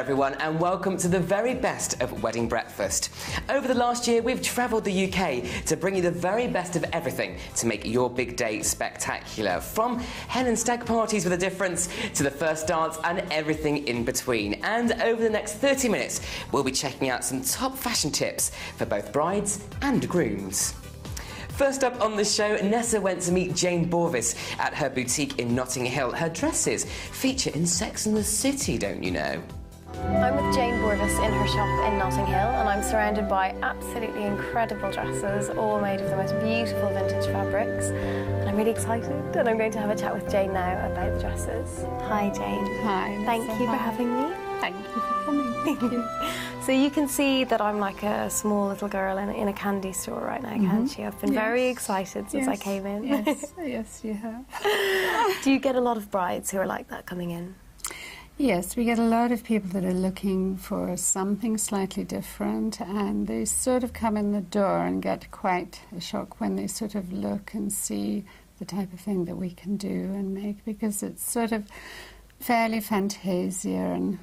everyone, and welcome to the very best of Wedding Breakfast. Over the last year, we've travelled the UK to bring you the very best of everything to make your big day spectacular. From hen and stag parties with a difference to the first dance and everything in between. And over the next 30 minutes, we'll be checking out some top fashion tips for both brides and grooms. First up on the show, Nessa went to meet Jane Borvis at her boutique in Notting Hill. Her dresses feature in Sex and the City, don't you know? I'm with Jane Borvis in her shop in Notting Hill, and I'm surrounded by absolutely incredible dresses, all made of the most beautiful vintage fabrics. And I'm really excited, and I'm going to have a chat with Jane now about the dresses. Hi, Jane. Hi. Thank you for having me. Thank you for coming. Thank you. So you can see that I'm like a small little girl in a candy store right now, can't you? I've been very excited since I came in. Yes, yes, you have. Do you get a lot of brides who are like that coming in? Yes, we get a lot of people that are looking for something slightly different, and they sort of come in the door and get quite a shock when they sort of look and see the type of thing that we can do and make, because it's sort of fairly fantasia and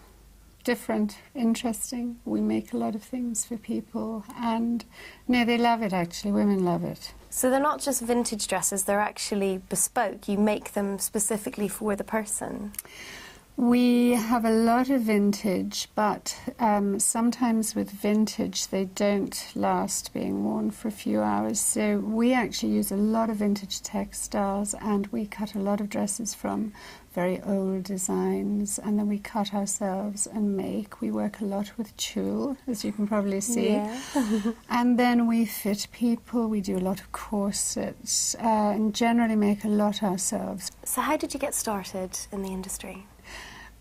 different, interesting. We make a lot of things for people, and no, they love it actually. Women love it. So they're not just vintage dresses, they're actually bespoke. You make them specifically for the person. We have a lot of vintage, but sometimes with vintage they don't last being worn for a few hours. So we actually use a lot of vintage textiles, and we cut a lot of dresses from very old designs, and then we cut ourselves and make. We work a lot with tulle, as you can probably see. Yeah. And then we fit people. We do a lot of corsets and generally make a lot ourselves. So how did you get started in the industry?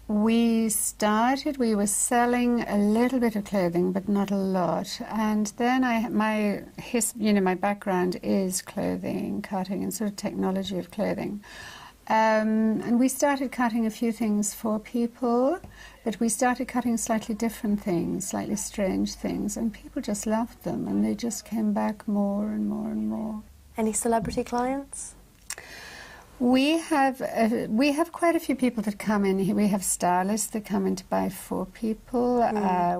We were selling a little bit of clothing, but not a lot. And then my background is clothing, cutting, and sort of technology of clothing. And we started cutting a few things for people, but we started cutting slightly different things, slightly strange things, and people just loved them, and they just came back more and more and more. Any celebrity clients? We have quite a few people that come in. We have stylists that come in to buy for people.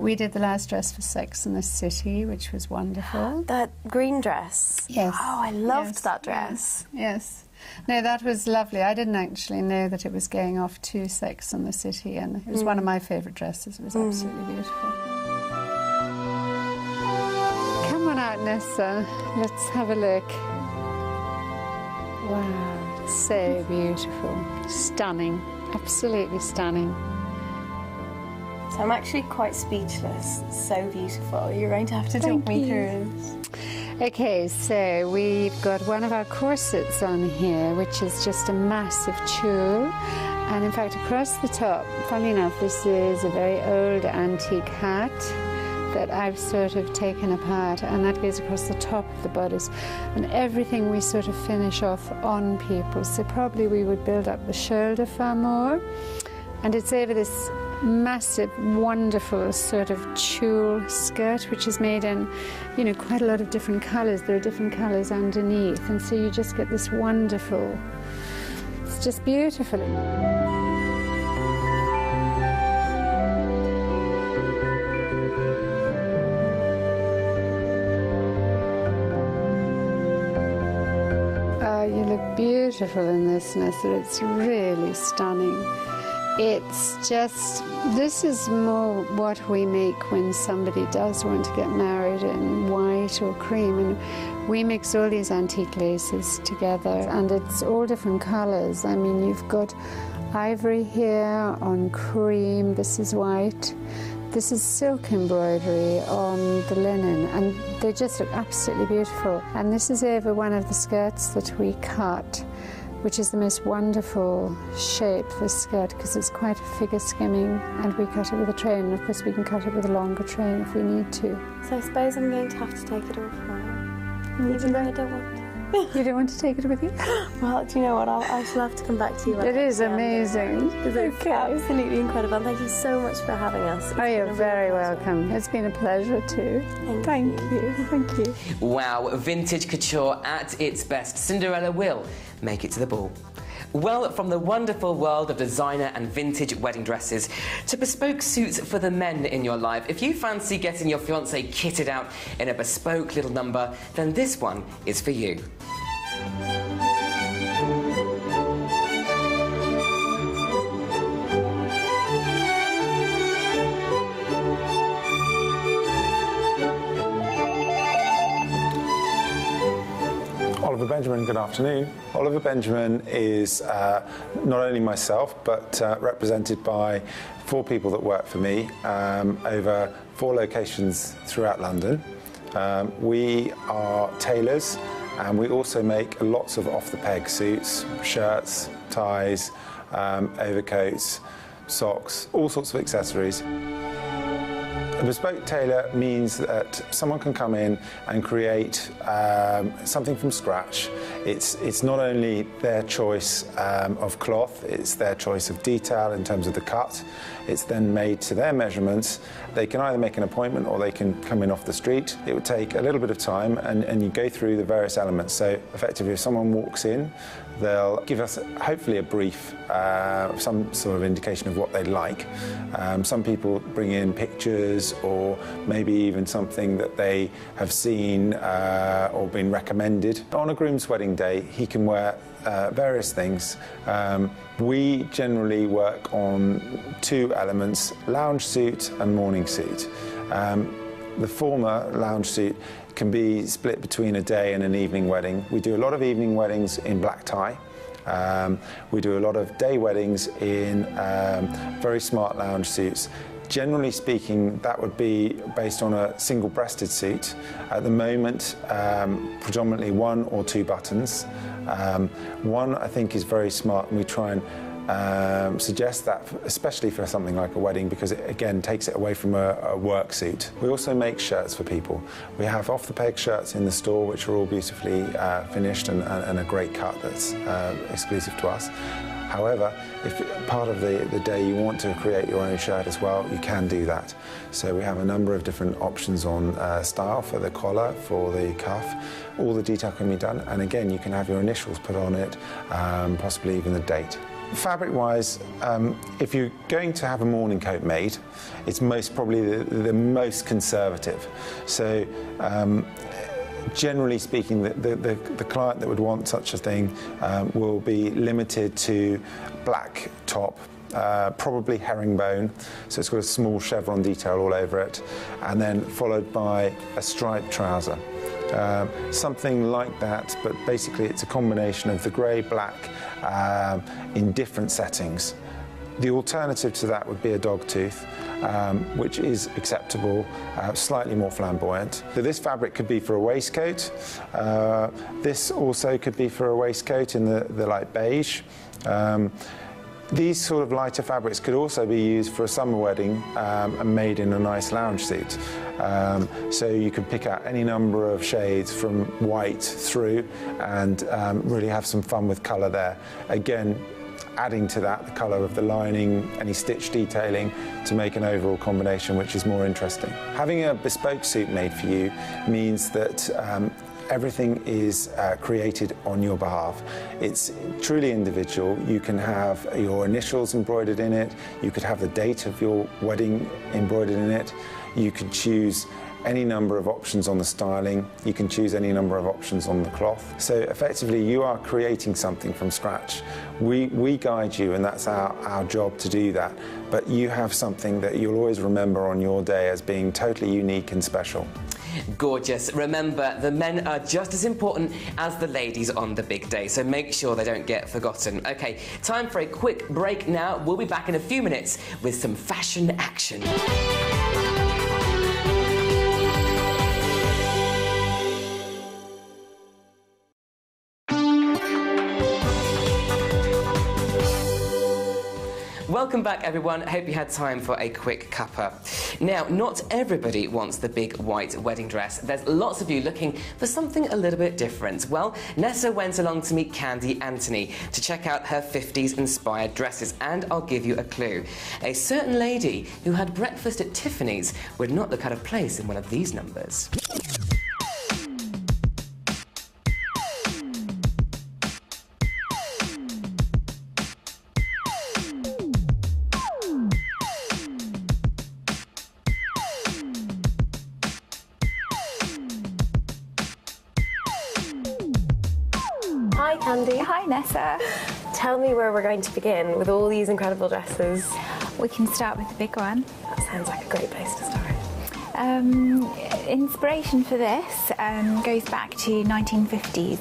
We did the last dress for Sex and the City, which was wonderful. That green dress? Yes. Oh, I loved that dress. Yes. No, that was lovely. I didn't actually know that it was going off to Sex and the City, and it was one of my favourite dresses. It was absolutely beautiful. Come on out, Nessa. Let's have a look. Wow. So beautiful, stunning, absolutely stunning. So I'm actually quite speechless. So beautiful. You're going to have to talk me through it. Okay, so we've got one of our corsets on here, which is just a massive tulle, and in fact across the top, funnily enough, this is a very old antique hat that I've sort of taken apart, and that goes across the top of the bodice, and everything we sort of finish off on people. So probably we would build up the shoulder far more, and it's over this massive, wonderful sort of tulle skirt, which is made in, you know, quite a lot of different colours. There are different colours underneath, and so you just get this wonderful, it's just beautiful. You look beautiful in this, Nessa. It's really stunning. It's just, this is more what we make when somebody does want to get married in white or cream. And we mix all these antique laces together, and it's all different colours. I mean, you've got ivory here on cream, this is white. This is silk embroidery on the linen, and they just look absolutely beautiful. And this is over one of the skirts that we cut, which is the most wonderful shape, this skirt, because it's quite a figure skimming, and we cut it with a train, and of course we can cut it with a longer train if we need to. So I suppose I'm going to have to take it off now, even though I don't want to. You don't want to take it with you? Well, do you know what? I shall have to come back to you. It is amazing. It's absolutely incredible. Thank you so much for having us. Oh, you're very welcome. It's been a pleasure too. Thank you. Thank you. Wow, vintage couture at its best. Cinderella will make it to the ball. Well, from the wonderful world of designer and vintage wedding dresses to bespoke suits for the men in your life, if you fancy getting your fiancé kitted out in a bespoke little number, then this one is for you. Oliver Benjamin, good afternoon. Oliver Benjamin is not only myself, but represented by 4 people that work for me over 4 locations throughout London. We are tailors, and we also make lots of off-the-peg suits, shirts, ties, overcoats, socks, all sorts of accessories. A bespoke tailor means that someone can come in and create something from scratch. It's not only their choice of cloth, it's their choice of detail in terms of the cut. It's then made to their measurements. They can either make an appointment or they can come in off the street. It would take a little bit of time, and you go through the various elements. So effectively, if someone walks in, they'll give us hopefully a brief, some sort of indication of what they'd like. Some people bring in pictures or maybe even something that they have seen or been recommended. On a groom's wedding day, he can wear various things. We generally work on 2 elements, lounge suit and morning suit. The former, lounge suit, can be split between a day and an evening wedding. We do a lot of evening weddings in black tie. We do a lot of day weddings in very smart lounge suits. Generally speaking, that would be based on a single-breasted suit. At the moment, predominantly 1 or 2 buttons. One, I think, is very smart, and we try and suggest that, especially for something like a wedding, because it, again, takes it away from a work suit. We also make shirts for people. We have off-the-peg shirts in the store, which are all beautifully finished and a great cut that's exclusive to us. However, if part of the day you want to create your own shirt as well, you can do that. So we have a number of different options on style for the collar, for the cuff. All the detail can be done, and again, you can have your initials put on it, possibly even the date. Fabric-wise, if you're going to have a morning coat made, it's most probably the most conservative. So generally speaking, the client that would want such a thing will be limited to black top, probably herringbone, so it's got a small chevron detail all over it, and then followed by a striped trouser. Something like that, but basically it's a combination of the grey, black, in different settings. The alternative to that would be a dog tooth, which is acceptable, slightly more flamboyant. So this fabric could be for a waistcoat. This also could be for a waistcoat in the light beige. These sort of lighter fabrics could also be used for a summer wedding and made in a nice lounge suit. So you can pick out any number of shades from white through and really have some fun with colour there. Again, adding to that the colour of the lining, any stitch detailing to make an overall combination which is more interesting. Having a bespoke suit made for you means that everything is created on your behalf. It's truly individual. You can have your initials embroidered in it, you could have the date of your wedding embroidered in it, you could choose any number of options on the styling, you can choose any number of options on the cloth. So effectively you are creating something from scratch. We guide you, and that's our job to do that, but you have something that you'll always remember on your day as being totally unique and special. Gorgeous. Remember, the men are just as important as the ladies on the big day, so make sure they don't get forgotten. Okay, time for a quick break now. We'll be back in a few minutes with some fashion action. Welcome back, everyone. Hope you had time for a quick cuppa. Now, not everybody wants the big white wedding dress. There's lots of you looking for something a little bit different. Well, Nessa went along to meet Candy Anthony to check out her 50s inspired dresses, and I'll give you a clue. A certain lady who had breakfast at Tiffany's would not look out of place in one of these numbers. Hi, Candy. Hi, Nessa. Tell me where we're going to begin with all these incredible dresses. We can start with the big one. That sounds like a great place to start. Inspiration for this goes back to 1950s,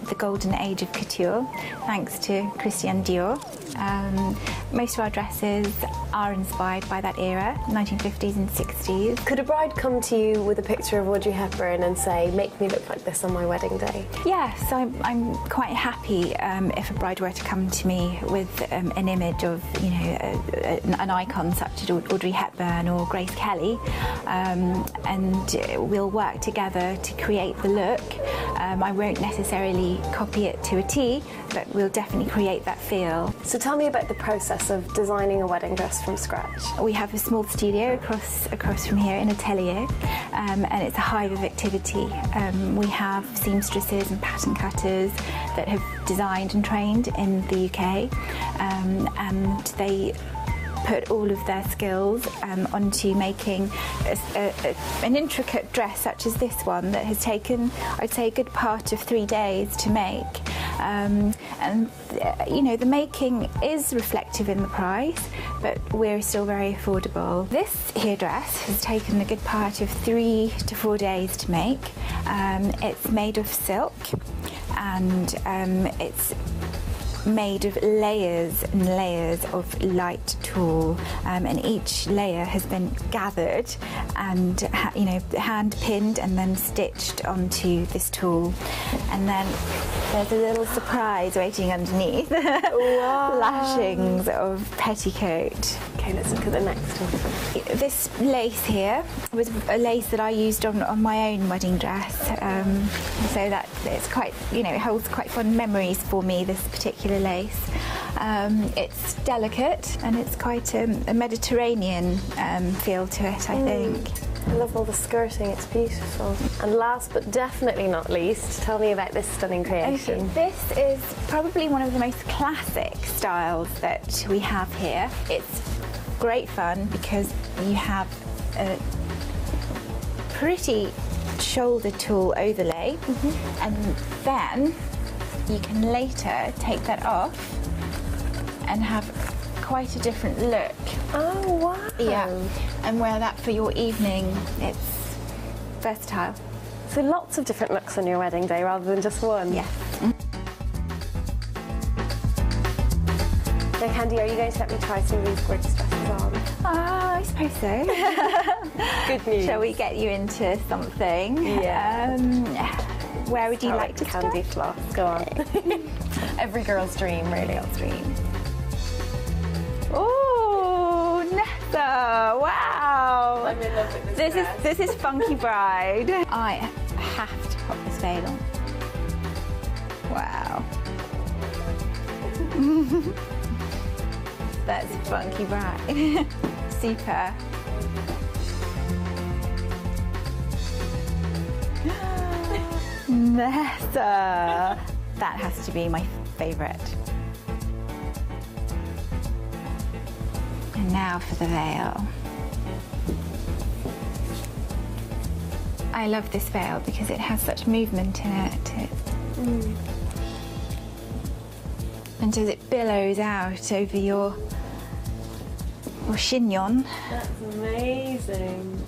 the golden age of couture, thanks to Christian Dior. Most of our dresses are inspired by that era, 1950s and 60s. Could a bride come to you with a picture of Audrey Hepburn and say, make me look like this on my wedding day? Yes, I'm quite happy if a bride were to come to me with an image of, you know, an icon such as Audrey Hepburn or Grace Kelly, and we'll work together to create the look. I won't necessarily copy it to a T, but we'll definitely create that feel. So tell me about the process of designing a wedding dress from scratch. We have a small studio across from here, an atelier, and it's a hive of activity. We have seamstresses and pattern cutters that have designed and trained in the UK, and they put all of their skills onto making an intricate dress such as this one that has taken, I'd say, a good part of 3 days to make. And you know, the making is reflective in the price, but we're still very affordable. This here dress has taken a good part of 3 to 4 days to make. It's made of silk, and it's made of layers and layers of light tulle, and each layer has been gathered and you know, hand pinned and then stitched onto this tulle, and then there's a little surprise waiting underneath. Wow. Lashings of petticoat. Okay, let's look at the next one. This lace here was a lace that I used on my own wedding dress, so that it's quite, you know, it holds quite fond memories for me, this particular lace. It's delicate and it's quite a Mediterranean feel to it, I think. I love all the skirting, it's beautiful. And last but definitely not least, tell me about this stunning creation. Okay, this is probably one of the most classic styles that we have here. It's great fun because you have a pretty shoulder tulle overlay, and then you can later take that off and have quite a different look. Oh, wow. Yeah, and wear that for your evening. It's versatile. So lots of different looks on your wedding day rather than just one. Yeah. Now, Candy, are you going to let me try some of these gorgeous dresses on? I suppose so. Good news. Shall we get you into something? Yeah. Where would you like to Candy start? floss. Go on. Every girl's dream, really. Girl's dream. Oh, Nessa! Wow! I'm in love with this dress. This is Funky Bride. I have to pop this veil on. Wow. That's Funky Bride. Super. Nessa! That has to be my favourite. And now for the veil. I love this veil because it has such movement in it. And as it billows out over your chignon. That's amazing.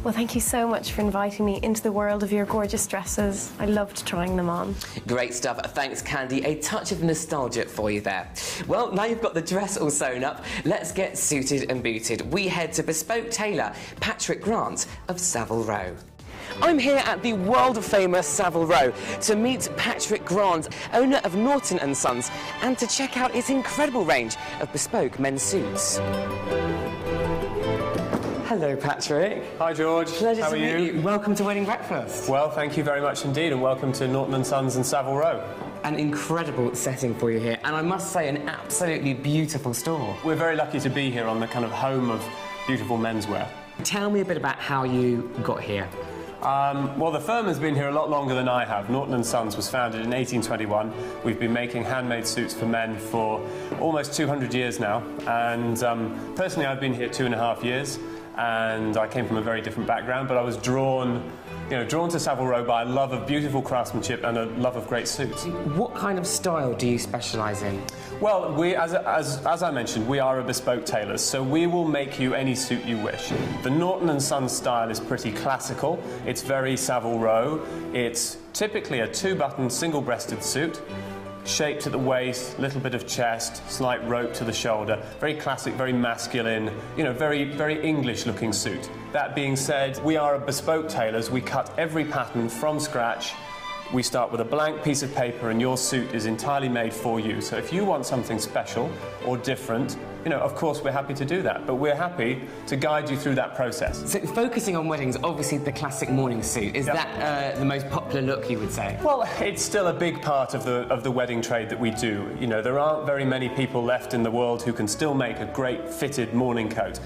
Well, thank you so much for inviting me into the world of your gorgeous dresses. I loved trying them on. Great stuff. Thanks, Candy. A touch of nostalgia for you there. Well, now you've got the dress all sewn up, let's get suited and booted. We head to bespoke tailor Patrick Grant of Savile Row. I'm here at the world-famous Savile Row to meet Patrick Grant, owner of Norton & Sons, and to check out his incredible range of bespoke men's suits. Hello, Patrick. Hi, George. Pleasure How to are meet you. Welcome to Wedding Breakfast. Well, thank you very much indeed, and welcome to Norton & Sons and Savile Row. An incredible setting for you here, and I must say, an absolutely beautiful store. We're very lucky to be here on the kind of home of beautiful menswear. Tell me a bit about how you got here. Well, the firm has been here a lot longer than I have. Norton & Sons was founded in 1821. We've been making handmade suits for men for almost 200 years now, and personally I've been here 2.5 years, and I came from a very different background, but I was drawn drawn to Savile Row by a love of beautiful craftsmanship and a love of great suits. What kind of style do you specialise in? Well, as I mentioned, we are a bespoke tailors, so we will make you any suit you wish. The Norton & Sons style is pretty classical. It's very Savile Row. It's typically a 2-button, single-breasted suit, shaped at the waist, little bit of chest, slight rope to the shoulder. Very classic, very masculine, very, very English-looking suit. That being said, we are a bespoke tailors. We cut every pattern from scratch. We start with a blank piece of paper and your suit is entirely made for you. So if you want something special or different, of course we're happy to do that, but we're happy to guide you through that process. So focusing on weddings, obviously the classic morning suit, is that the most popular look, you would say? Well, it's still a big part of the wedding trade that we do. There aren't very many people left in the world who can still make a great fitted morning coat.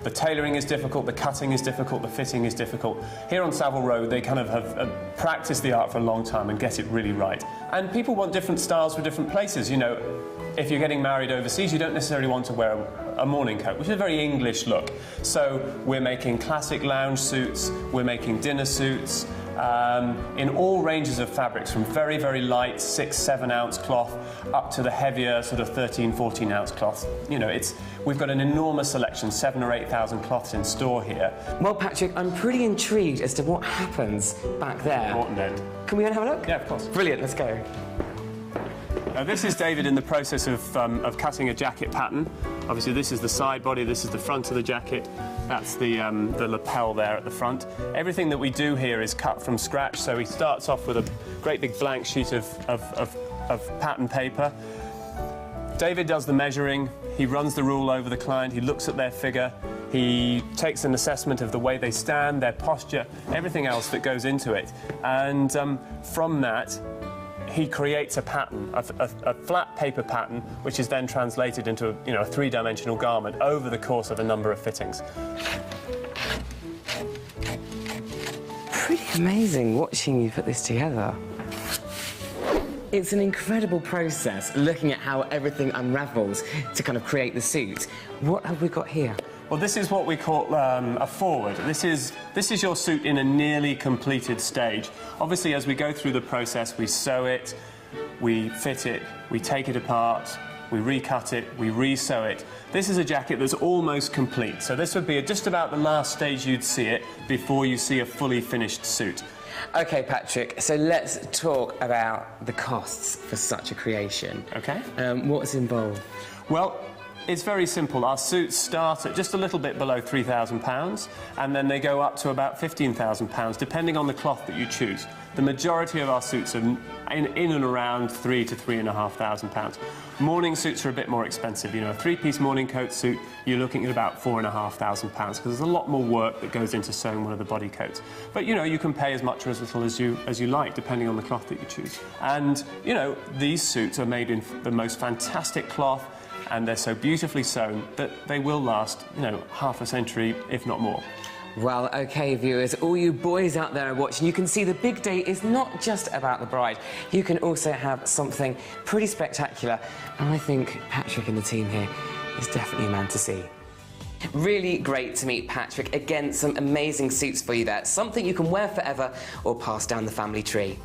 The tailoring is difficult, the cutting is difficult, the fitting is difficult. Here on Savile Row, they kind of have practiced the art for a long time and get it really right. And people want different styles for different places. If you're getting married overseas, you don't necessarily want to wear a morning coat, which is a very English look. So we're making classic lounge suits, we're making dinner suits, in all ranges of fabrics, from very, very light 6-7 ounce cloth up to the heavier sort of 13-14 ounce cloth. We've got an enormous selection, 7,000 or 8,000 cloths in store here. Well, Patrick, I'm pretty intrigued as to what happens back there. Norton End. Can we go and have a look? Yeah, of course. Brilliant, let's go. This is David in the process of cutting a jacket pattern. Obviously, this is the side body, this is the front of the jacket. That's the lapel there at the front. Everything that we do here is cut from scratch, so he starts off with a great big blank sheet of pattern paper. David does the measuring, he runs the rule over the client, he looks at their figure, he takes an assessment of the way they stand, their posture, everything else that goes into it. And from that, he creates a pattern, a flat paper pattern, which is then translated into a 3-dimensional garment over the course of a number of fittings. Pretty amazing watching you put this together. It's an incredible process, looking at how everything unravels to kind of create the suit. What have we got here? Well, this is what we call a forward. This is your suit in a nearly completed stage. Obviously, as we go through the process, we sew it, we fit it, we take it apart, we recut it, we re-sew it. This is a jacket that's almost complete. So this would be just about the last stage you'd see it before you see a fully finished suit. OK, Patrick, so let's talk about the costs for such a creation. OK. What's involved? Well, it's very simple. Our suits start at just a little bit below £3,000 and then they go up to about £15,000 depending on the cloth that you choose. The majority of our suits are in and around £3,000 to £3,500. Morning suits are a bit more expensive. A 3-piece morning coat suit, you're looking at about £4,500 because there's a lot more work that goes into sewing one of the body coats. But you can pay as much or as little as you like depending on the cloth that you choose. And these suits are made in the most fantastic cloth, and they're so beautifully sewn that they will last, half a century, if not more. Well, OK, viewers, all you boys out there watching, you can see the big day is not just about the bride. You can also have something pretty spectacular, and I think Patrick and the team here is definitely a man to see. Really great to meet Patrick. Again, some amazing suits for you there. Something you can wear forever or pass down the family tree.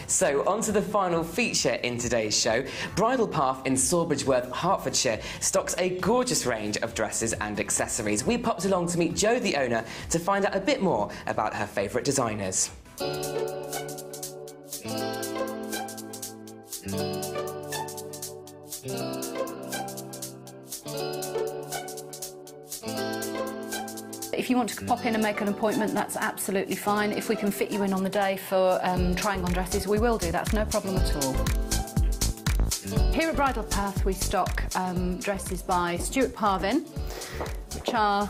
So, on to the final feature in today's show. Bridal Path in Sawbridgeworth, Hertfordshire stocks a gorgeous range of dresses and accessories. We popped along to meet Jo, the owner, to find out a bit more about her favourite designers. If you want to pop in and make an appointment, that's absolutely fine. If we can fit you in on the day for trying on dresses, we will do. That's no problem at all. Here at Bridal Path, we stock dresses by Stuart Parvin, which are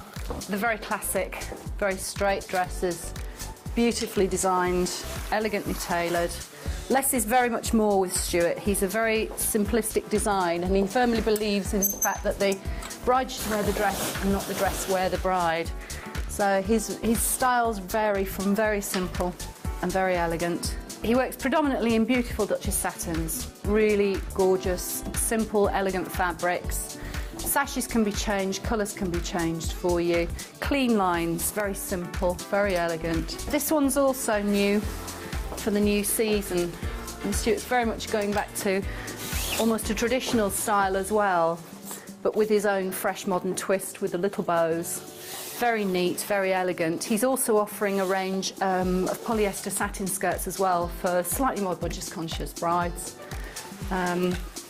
the very classic, very straight dresses, beautifully designed, elegantly tailored. Less is very much more with Stuart. He's a very simplistic design, and he firmly believes in the fact that the bride should wear the dress and not the dress wear the bride. So his styles vary from very simple and very elegant. He works predominantly in beautiful Duchess satins, really gorgeous, simple, elegant fabrics. Sashes can be changed, colours can be changed for you. Clean lines, very simple, very elegant. This one's also new for the new season. And Stuart's very much going back to almost a traditional style as well, but with his own fresh modern twist with the little bows. Very neat, very elegant. He's also offering a range of polyester satin skirts as well for slightly more budget-conscious brides.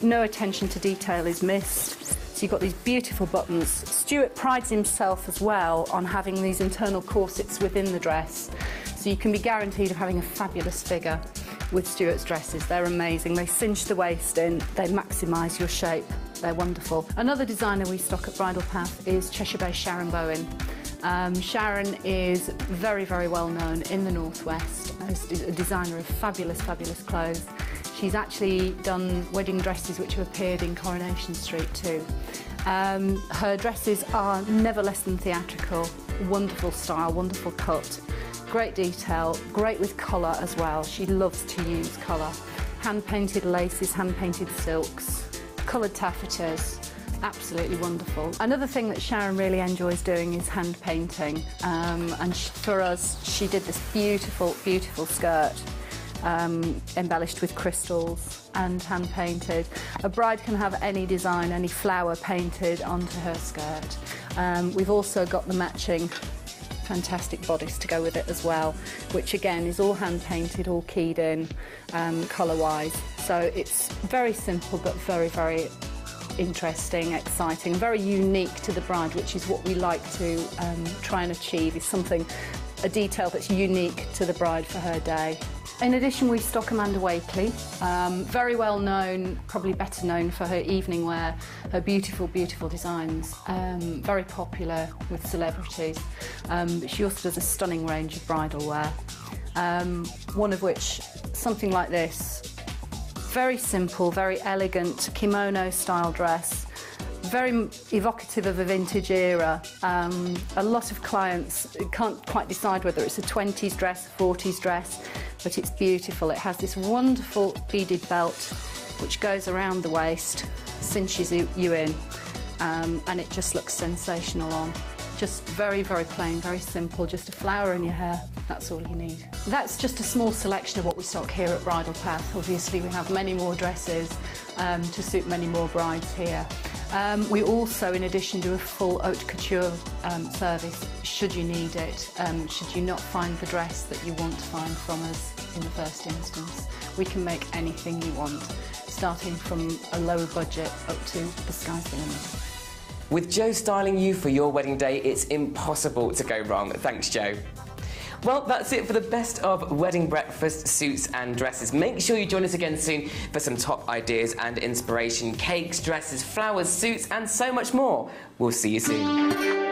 No attention to detail is missed. So you've got these beautiful buttons. Stuart prides himself as well on having these internal corsets within the dress. So you can be guaranteed of having a fabulous figure with Stuart's dresses. They're amazing. They cinch the waist in, they maximise your shape. They're wonderful. Another designer we stock at Bridal Path is Cheshire-based Sharon Bowen. Sharon is very, very well known in the Northwest as a designer of fabulous, fabulous clothes. She's actually done wedding dresses which have appeared in Coronation Street too. Her dresses are never less than theatrical. Wonderful style, wonderful cut, great detail, great with colour as well. She loves to use colour. Hand-painted laces, hand-painted silks, coloured taffetas. Absolutely wonderful. Another thing that Sharon really enjoys doing is hand painting, and for us she did this beautiful, beautiful skirt embellished with crystals and hand painted. A bride can have any design, any flower painted onto her skirt. We've also got the matching fantastic bodice to go with it as well, which again is all hand painted, all keyed in colour wise. So it's very simple but very, very interesting, exciting, very unique to the bride, which is what we like to try and achieve, is something, a detail that's unique to the bride for her day. In addition, we stock Amanda Wakely, very well known, probably better known for her evening wear, her beautiful, beautiful designs, very popular with celebrities. But she also does a stunning range of bridal wear, one of which, something like this, very simple, very elegant kimono style dress, very evocative of a vintage era. A lot of clients can't quite decide whether it's a 20s dress, 40s dress, but it's beautiful. It has this wonderful beaded belt which goes around the waist, cinches you in, and it just looks sensational on. Just very, very plain, very simple, just a flower in your hair, that's all you need. That's just a small selection of what we stock here at Bridal Path. Obviously we have many more dresses to suit many more brides here. We also, in addition, do a full haute couture service, should you need it, should you not find the dress that you want to find from us in the first instance. We can make anything you want, starting from a lower budget up to the sky's the limit. With Jo styling you for your wedding day, it's impossible to go wrong. Thanks, Jo. Well, that's it for the best of wedding breakfast, suits and dresses. Make sure you join us again soon for some top ideas and inspiration. Cakes, dresses, flowers, suits and so much more. We'll see you soon.